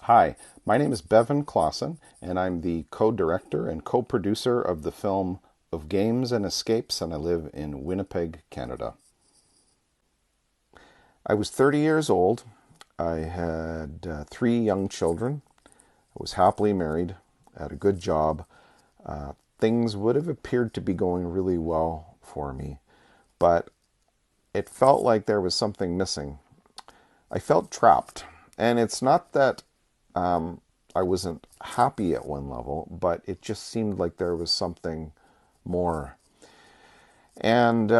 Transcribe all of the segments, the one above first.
Hi, my name is Bevan Klassen, and I'm the co-director and co-producer of the film Of Games and Escapes, and I live in Winnipeg, Canada. I was 30 years old. I had three young children. I was happily married, had a good job. Things would have appeared to be going really well for me, but it felt like there was something missing. I felt trapped. And it's not that I wasn't happy at one level, but it just seemed like there was something more. And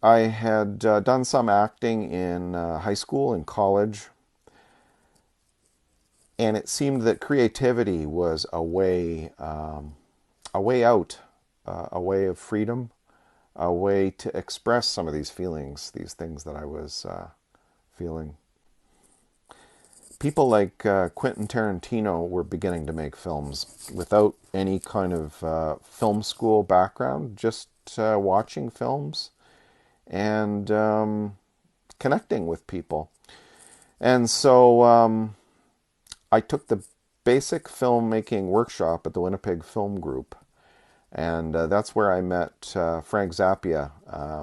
I had done some acting in high school and college, and it seemed that creativity was a way out, a way of freedom, a way to express some of these feelings, these things that I was feeling. People like Quentin Tarantino were beginning to make films without any kind of film school background, just watching films and connecting with people. And so I took the basic filmmaking workshop at the Winnipeg Film Group. And that's where I met Frank Zappia,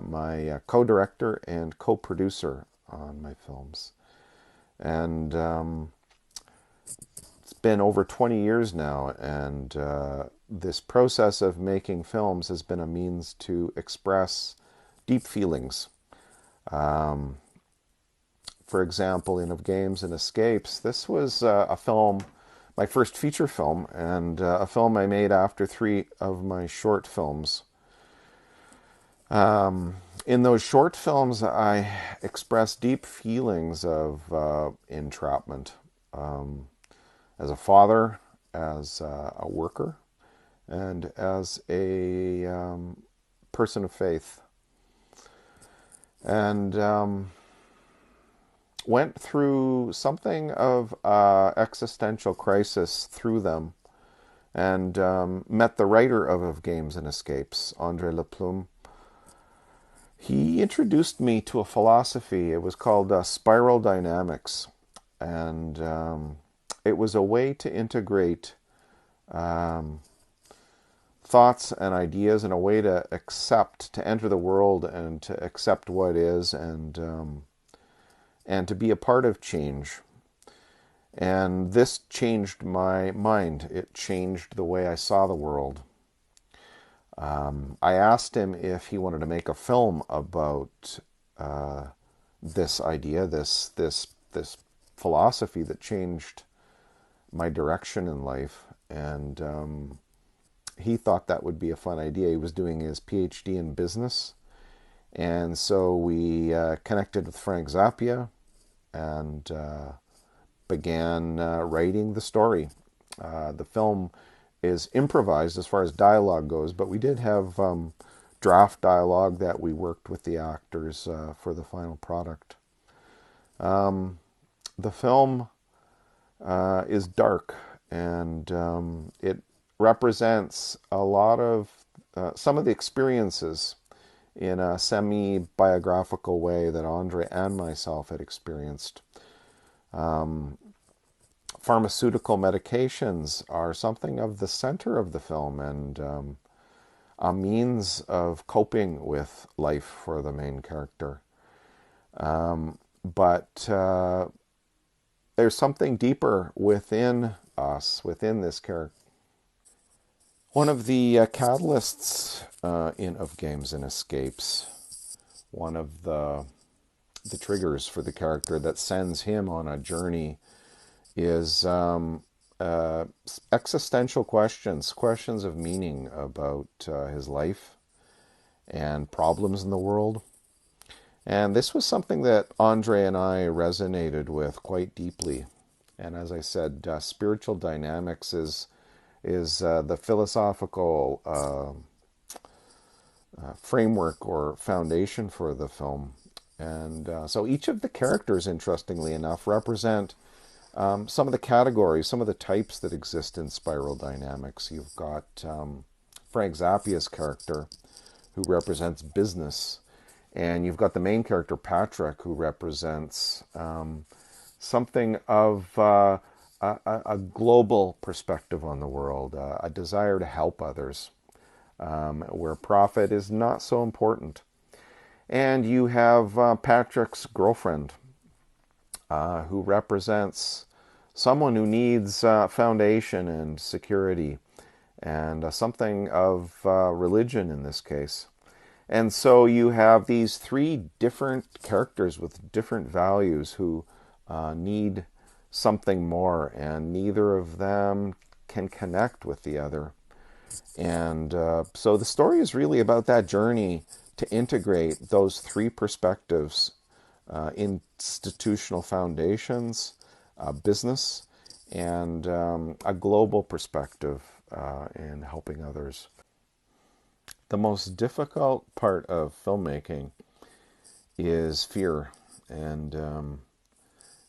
my co-director and co-producer on my films. And it's been over 20 years now, and this process of making films has been a means to express deep feelings. For example, in Of Games and Escapes, this was a film, my first feature film, and a film I made after three of my short films. In those short films, I express deep feelings of entrapment as a father, as a worker, and as a person of faith. And went through something of existential crisis through them, and met the writer of Games and Escapes, Andre Laplume. He introduced me to a philosophy. It was called spiral dynamics, and it was a way to integrate thoughts and ideas, and a way to accept, to enter the world and to accept what is, and to be a part of change. And this changed my mind. It changed the way I saw the world. I asked him if he wanted to make a film about this idea, this philosophy that changed my direction in life, and he thought that would be a fun idea. He was doing his PhD in business, and so we connected with Frank Zappia and began writing the story. The film is improvised as far as dialogue goes, but we did have draft dialogue that we worked with the actors for the final product. The film is dark, and it represents a lot of some of the experiences in a semi-biographical way that Andre and myself had experienced. Pharmaceutical medications are something of the center of the film, and a means of coping with life for the main character. But there's something deeper within us, within this character. One of the catalysts in Of Games and Escapes, one of the triggers for the character that sends him on a journey, is existential questions of meaning about his life and problems in the world. And this was something that Andre and I resonated with quite deeply. And as I said, spiritual dynamics is the philosophical framework or foundation for the film. And so each of the characters, interestingly enough, represent some of the categories, some of the types that exist in spiral dynamics. You've got Frank Zappia's character, who represents business, and you've got the main character, Patrick, who represents something of a global perspective on the world, a desire to help others, where profit is not so important. And you have Patrick's girlfriend, who represents someone who needs foundation and security and something of religion in this case. And so you have these three different characters with different values who need something more, and neither of them can connect with the other. And so the story is really about that journey to integrate those three perspectives: institutional foundations, business, and a global perspective in helping others. The most difficult part of filmmaking is fear, and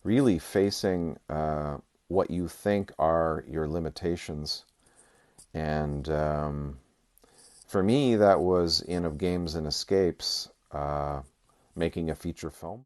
really facing what you think are your limitations. And for me, that was in Of Games and Escapes, making a feature film.